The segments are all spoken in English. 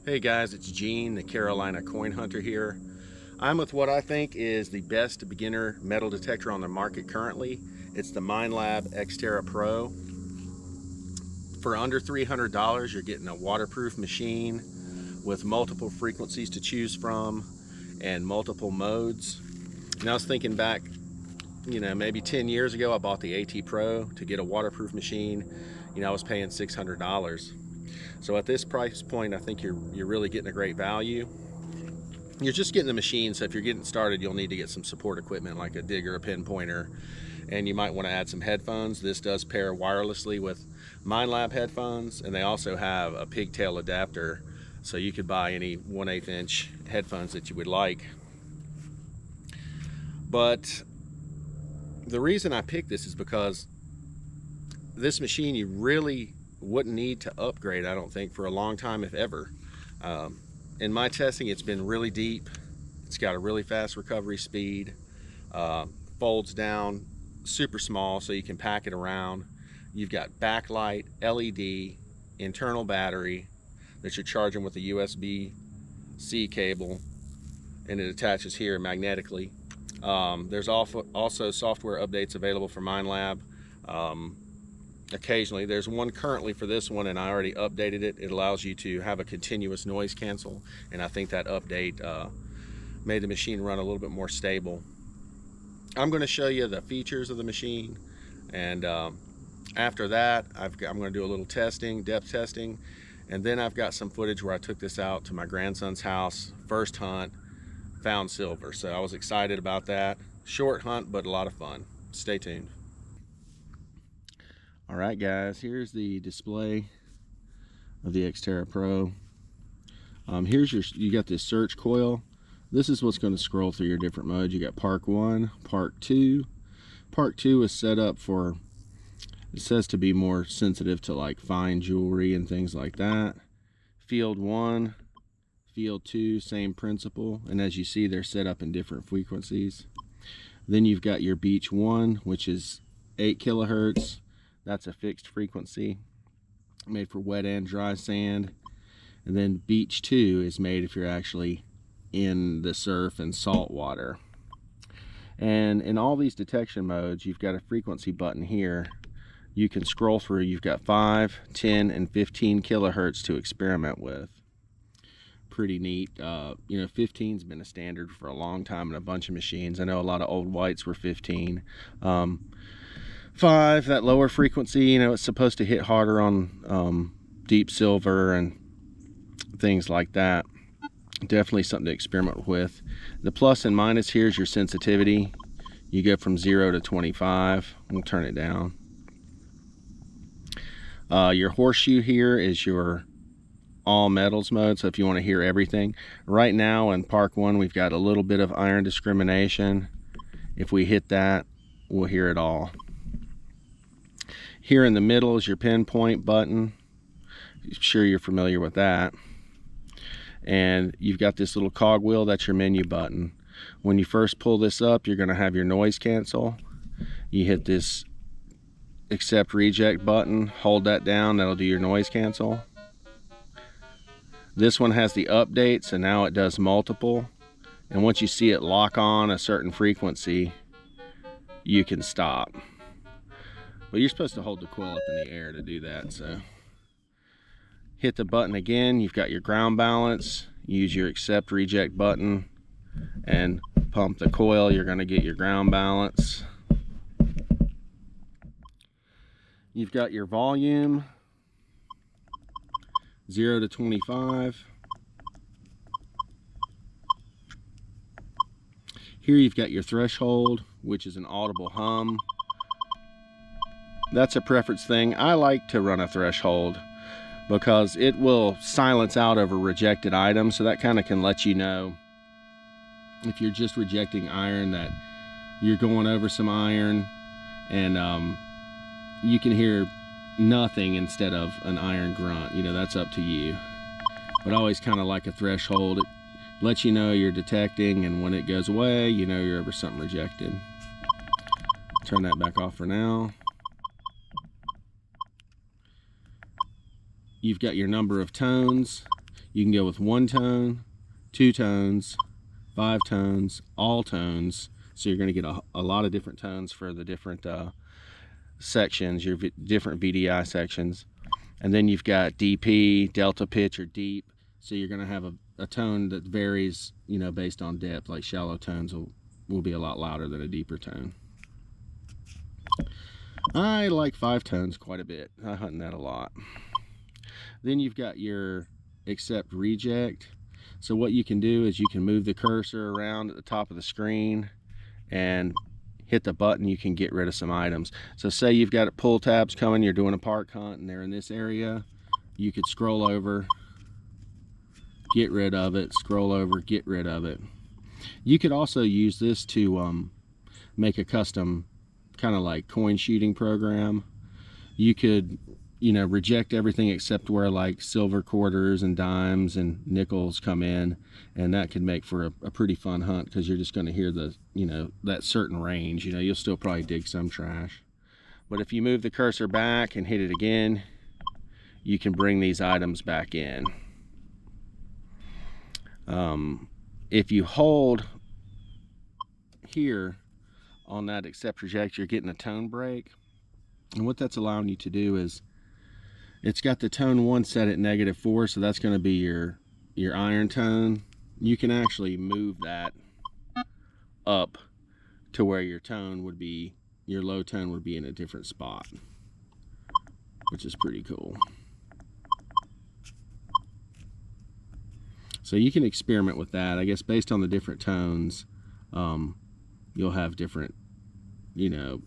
Hey guys, it's Gene, the Carolina Coin Hunter here. I'm with what I think is the best beginner metal detector on the market currently. It's the Minelab X-terra Pro. For under $300, you're getting a waterproof machine with multiple frequencies to choose from and multiple modes. And I was thinking back, maybe 10 years ago, I bought the AT Pro to get a waterproof machine. I was paying $600. So at this price point, I think you're really getting a great value. You're just getting the machine, so if you're getting started, you'll need to get some support equipment like a digger, a pinpointer, and you might want to add some headphones. This does pair wirelessly with Minelab headphones, and they also have a pigtail adapter, so you could buy any 1/8 inch headphones that you would like. But the reason I picked this is because this machine you really wouldn't need to upgrade, I don't think, for a long time, if ever. In my testing, it's been really deep. It's got a really fast recovery speed, folds down super small so you can pack it around. You've got backlight, LED, internal battery that you're charging with a USB-C cable, and it attaches here magnetically. There's also software updates available for Minelab. Occasionally. There's one currently for this one, and I already updated it. It allows you to have a continuous noise cancel, and I think that update made the machine run a little bit more stable. I'm going to show you the features of the machine, and after that I'm going to do a little testing, depth testing, and then I've got some footage where I took this out to my grandson's house, first hunt, found silver. So I was excited about that. Short hunt, but a lot of fun. Stay tuned. All right, guys, here's the display of the X-terra Pro. You got this search coil. This is what's going to scroll through your different modes. You got Park 1, Park 2. Park 2 is set up for, it says, to be more sensitive to like fine jewelry and things like that. Field 1, Field 2, same principle. And as you see, they're set up in different frequencies. Then you've got your Beach 1, which is 8 kilohertz. That's a fixed frequency, made for wet and dry sand. And then Beach 2 is made if you're actually in the surf and salt water. And in all these detection modes, you've got a frequency button here. You can scroll through. You've got 5, 10, and 15 kilohertz to experiment with. Pretty neat. 15's been a standard for a long time in a bunch of machines. I know a lot of old whites were 15. 5, that lower frequency, it's supposed to hit harder on deep silver and things like that. Definitely something to experiment with. The plus and minus here is your sensitivity. You go from 0 to 25. We'll turn it down. Your horseshoe here is your all metals mode, so if you want to hear everything. Right now in Park 1, we've got a little bit of iron discrimination. If we hit that, we'll hear it all. Here in the middle is your pinpoint button. I'm sure you're familiar with that. And you've got this little cogwheel, that's your menu button. When you first pull this up, you're going to have your noise cancel. You hit this accept reject button, hold that down, that'll do your noise cancel. This one has the update, so now it does multiple. And once you see it lock on a certain frequency, you can stop. Well, you're supposed to hold the coil up in the air to do that, so hit the button again. You've got your ground balance. Use your accept reject button and pump the coil. You're going to get your ground balance. You've got your volume, 0 to 25. Here you've got your threshold, which is an audible hum. That's a preference thing. I like to run a threshold because it will silence out over rejected items, so that kind of can let you know if you're just rejecting iron that you're going over some iron, and you can hear nothing instead of an iron grunt. That's up to you, but I always kind of like a threshold. It lets you know you're detecting, and when it goes away, you're over something rejected. Turn that back off for now. You've got your number of tones. You can go with 1 tone, 2 tones, 5 tones, all tones. So you're going to get a lot of different tones for the different sections, your different VDI sections. And then you've got DP, delta pitch, or deep. So you're going to have a tone that varies, you know, based on depth. Like shallow tones will be a lot louder than a deeper tone. I like 5 tones quite a bit. I hunt that a lot. Then you've got your accept reject. So what you can do is you can move the cursor around at the top of the screen and hit the button. You can get rid of some items. So say you've got pull tabs coming, you're doing a park hunt and they're in this area, you could scroll over, get rid of it, scroll over, get rid of it. You could also use this to make a custom kind of like coin shooting program. You could, you know, reject everything except where like silver quarters and dimes and nickels come in, and that could make for a pretty fun hunt, because you're just going to hear the, you know, that certain range. You know, you'll still probably dig some trash, but if you move the cursor back and hit it again, you can bring these items back in. If you hold here on that accept reject, you're getting a tone break, and what that's allowing you to do is it's got the tone 1 set at -4, so that's going to be your iron tone. You can actually move that up to where your tone would be, your low tone would be in a different spot, which is pretty cool. So you can experiment with that. I guess based on the different tones, you'll have different, you know,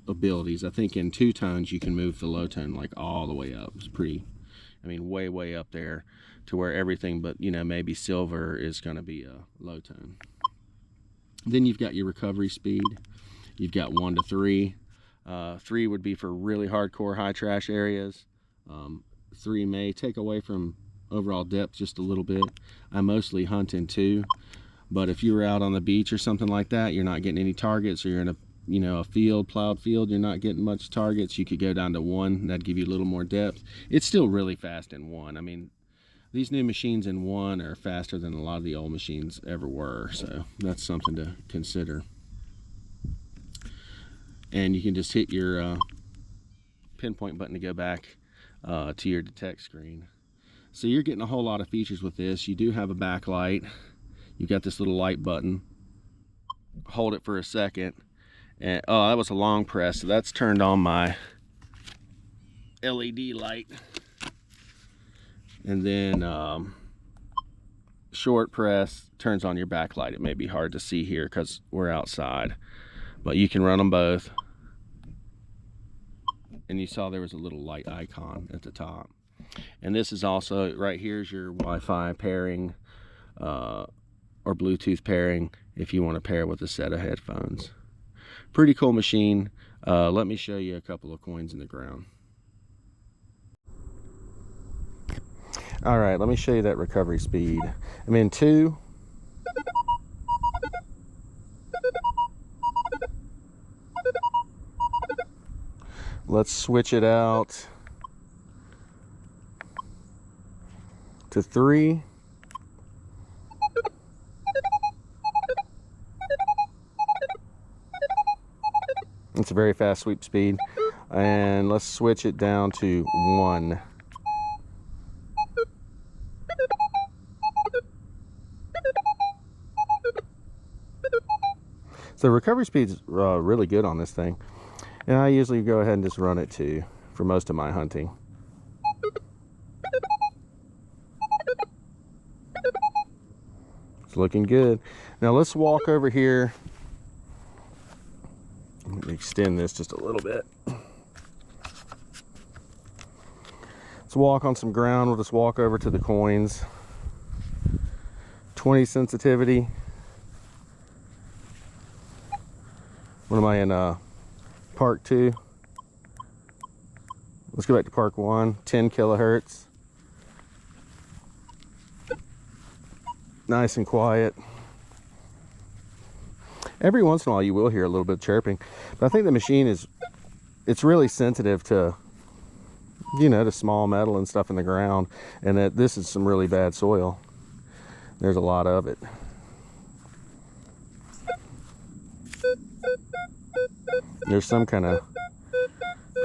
abilities. I think in 2 tones you can move the low tone like all the way up. It's pretty, I mean, way up there, to where everything but, you know, maybe silver is going to be a low tone. Then you've got your recovery speed. You've got 1 to 3. 3 would be for really hardcore high trash areas. 3 may take away from overall depth just a little bit. I mostly hunt in 2, but if you were out on the beach or something like that, you're not getting any targets, or you're in a, you know, a field, plowed field, you're not getting much targets, you could go down to 1. That'd give you a little more depth. It's still really fast in 1. I mean, these new machines in 1 are faster than a lot of the old machines ever were, so that's something to consider. And you can just hit your pinpoint button to go back to your detect screen. So you're getting a whole lot of features with this. You do have a backlight. You've got this little light button. Hold it for a second. And oh, that was a long press, so that's turned on my LED light. And then short press turns on your backlight. It may be hard to see here because we're outside, but you can run them both. And you saw there was a little light icon at the top. And this is also, right here's your Wi-Fi pairing or Bluetooth pairing if you want to pair with a set of headphones. Pretty cool machine. Let me show you a couple of coins in the ground. All right, let me show you that recovery speed. I'm in 2. Let's switch it out to 3. It's a very fast sweep speed. And let's switch it down to 1. So recovery speed is really good on this thing. And I usually go ahead and just run it 2 for most of my hunting. It's looking good. Now let's walk over here. Let me extend this just a little bit. Let's walk on some ground. We'll just walk over to the coins. 20 sensitivity. What am I in? Park 2. Let's go back to Park 1. 10 kilohertz. Nice and quiet. Every once in a while you will hear a little bit of chirping, but I think the machine it's really sensitive to you know, the small metal and stuff in the ground. And that this is some really bad soil. There's a lot of it. There's some kind of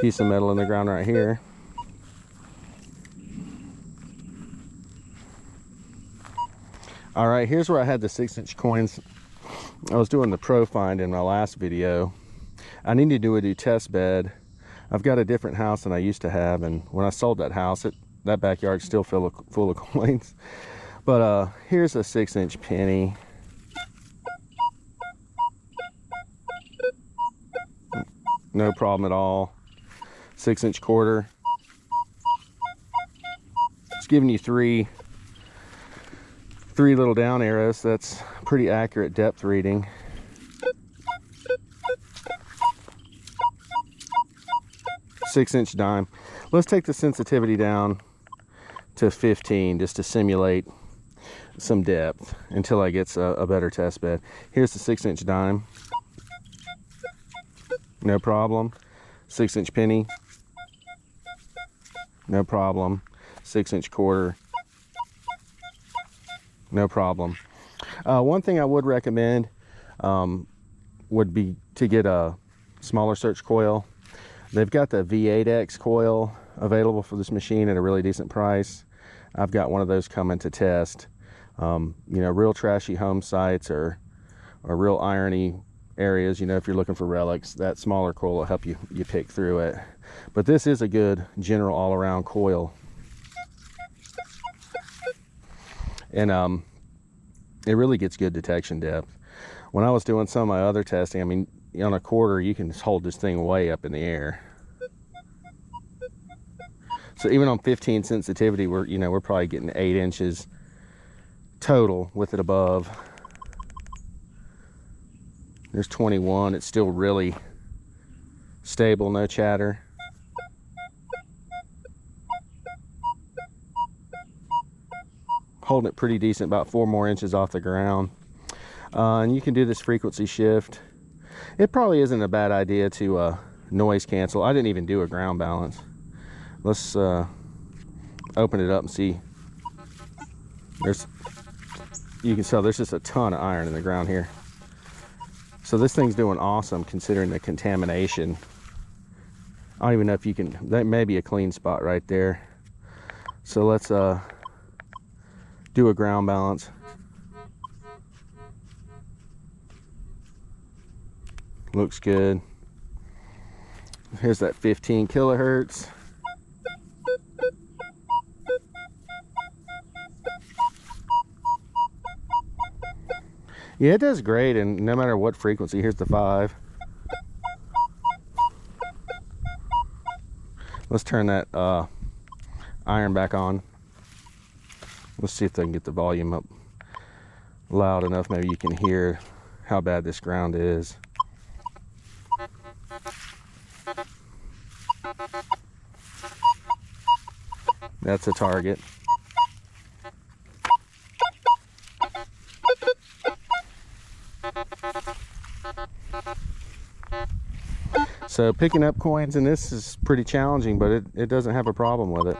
piece of metal in the ground right here. All right, here's where I had the 6-inch coins. I was doing the pro find in my last video. I need to do a test bed. I've got a different house than I used to have, and when I sold that house, that backyard's still full of coins. But here's a 6-inch penny. No problem at all. 6-inch quarter. It's giving you three little down arrows. That's pretty accurate depth reading. Six-inch dime. Let's take the sensitivity down to 15 just to simulate some depth until I get a better test bed. Here's the 6-inch dime. No problem. 6-inch penny. No problem. 6-inch quarter. No problem. One thing I would recommend would be to get a smaller search coil. They've got the V8X coil available for this machine at a really decent price. I've got one of those coming to test. You know, real trashy home sites or real irony areas, you know, if you're looking for relics, that smaller coil will help you pick through it. But this is a good general all-around coil. And it really gets good detection depth. When I was doing some of my other testing, I mean, on a quarter, you can just hold this thing way up in the air. So even on 15 sensitivity, we're probably getting 8 inches total with it above. There's 21. It's still really stable, no chatter. Holding it pretty decent, about 4 more inches off the ground. And you can do this frequency shift. It probably isn't a bad idea to noise cancel. I didn't even do a ground balance. Let's open it up and see. You can tell there's just a ton of iron in the ground here. So this thing's doing awesome considering the contamination. I don't even know if you can, that may be a clean spot right there. So let's do a ground balance. Looks good. Here's that 15 kilohertz. Yeah, it does great, and no matter what frequency. Here's the 5. Let's turn that iron back on. Let's see if they can get the volume up loud enough. Maybe you can hear how bad this ground is. That's a target. So picking up coins in this is pretty challenging, but it doesn't have a problem with it.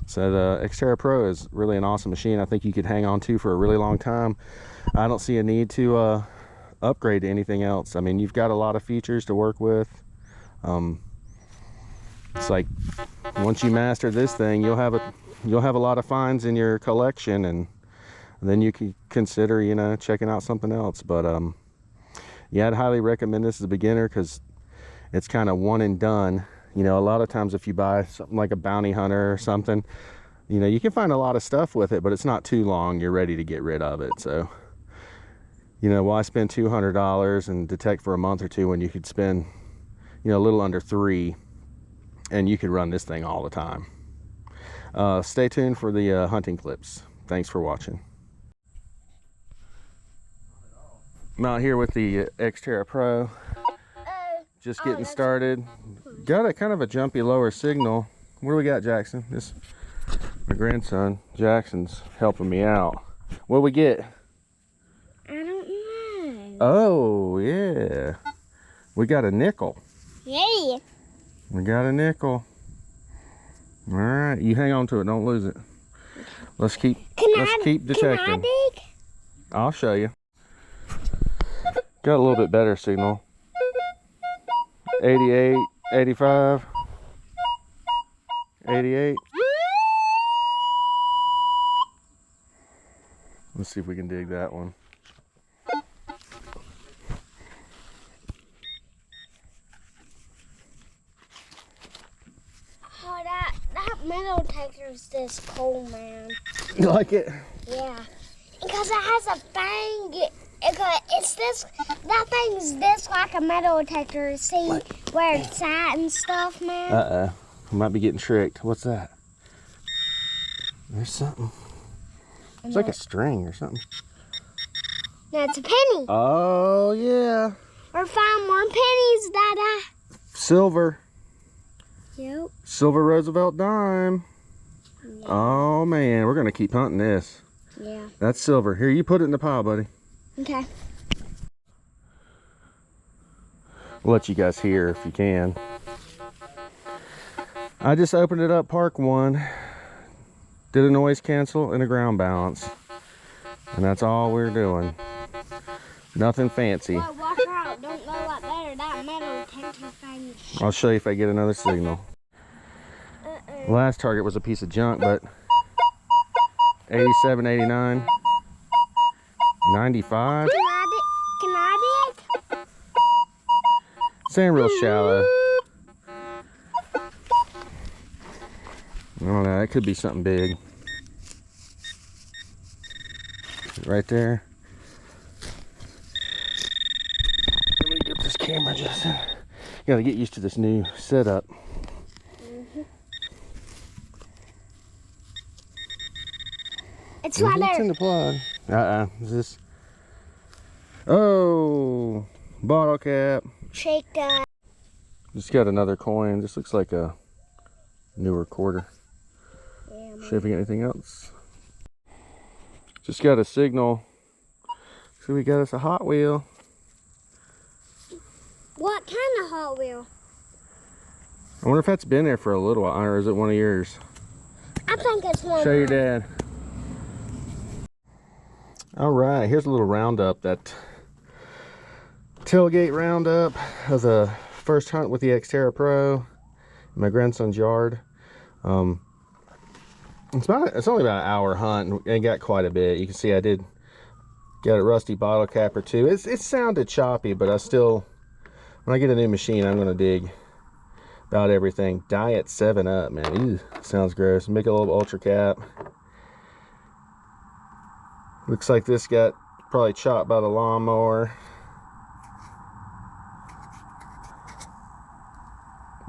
So the X-terra Pro is really an awesome machine. I think you could hang on to for a really long time. I don't see a need to upgrade to anything else. I mean, you've got a lot of features to work with. It's like once you master this thing, you'll have a lot of finds in your collection, and then you can consider, you know, checking out something else. But yeah, I'd highly recommend this as a beginner because it's kind of one and done. You know, a lot of times if you buy something like a bounty hunter or something, you know, you can find a lot of stuff with it, but it's not too long. You're ready to get rid of it. So, you know, why spend $200 and detect for a month or two when you could spend, you know, a little under $3 and you could run this thing all the time. Stay tuned for the hunting clips. Thanks for watching. I'm out here with the X-terra Pro. Just getting started. Got a kind of a jumpy lower signal. What do we got, Jackson? This, my grandson Jackson's helping me out. What do we get? I don't know. Oh yeah, we got a nickel. Yay! We got a nickel. All right, you hang on to it. Don't lose it. Let's keep detecting. Can I dig? I'll show you. Got a little bit better signal. 88, 85, 88. Let's see if we can dig that one. Oh, that metal detector is this cool, man. You like it? Yeah, because it has a thing. It's this. That thing's this like a metal detector. See where it's at and stuff, man. I might be getting tricked. What's that? There's something. It's like a string or something. No, it's a penny. Oh yeah. Or 5 more pennies, Dada. Silver. Yep. Silver Roosevelt dime. Yeah. Oh man, we're gonna keep hunting this. Yeah. That's silver. Here, you put it in the pile, buddy. Okay. We'll let you guys hear if you can. I just opened it up, park 1, did a noise cancel and a ground balance, and that's all we're doing. Nothing fancy. Well, watch out. Don't go up there. That metal detector thing. I'll show you if I get another signal. Last target was a piece of junk, but 87, 89, 95. Can I dig? Sand real shallow. I don't know, that could be something big. Right there. Let me get this camera, Justin. Gotta get used to this new setup. It's right It's in there. the plug. Is this? Oh, bottle cap. Shake that. Just got another coin. This looks like a newer quarter. Yeah, See if we get anything else. Just got a signal. So we got us a Hot Wheel. What kind of Hot Wheel? I wonder if that's been there for a little while, or is it one of yours? I think it's one. Show your dad. All right, here's a little roundup. That tailgate roundup of the first hunt with the X-terra Pro in my grandson's yard. It's only about an hour hunt and got quite a bit. You can see I did get a rusty bottle cap or two. It sounded choppy, but I still, when I get a new machine, I'm gonna dig about everything. Diet 7-Up, man. Ew, sounds gross. Make a little ultra cap. Looks like this got probably chopped by the lawnmower.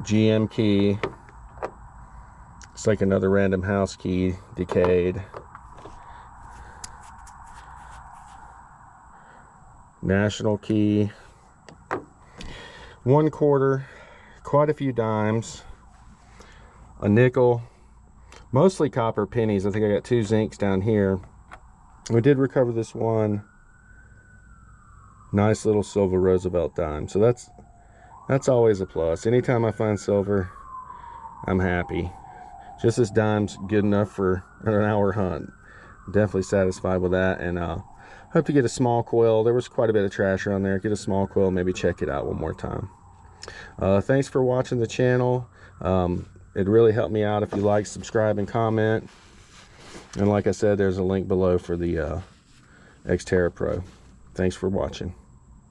GM key. It's like another random house key, decayed. National key. 1 quarter, quite a few dimes. A nickel, mostly copper pennies. I think I got 2 zincs down here. We did recover this one nice little silver Roosevelt dime, so that's always a plus. Anytime I find silver, I'm happy. Just this dime's good enough for an hour hunt. Definitely satisfied with that, and hope to get a small quill. There was quite a bit of trash around there. Get a small quill, maybe check it out one more time. Thanks for watching the channel. It really helped me out if you like, subscribe, and comment. And like I said, there's a link below for the X-terra Pro. Thanks for watching.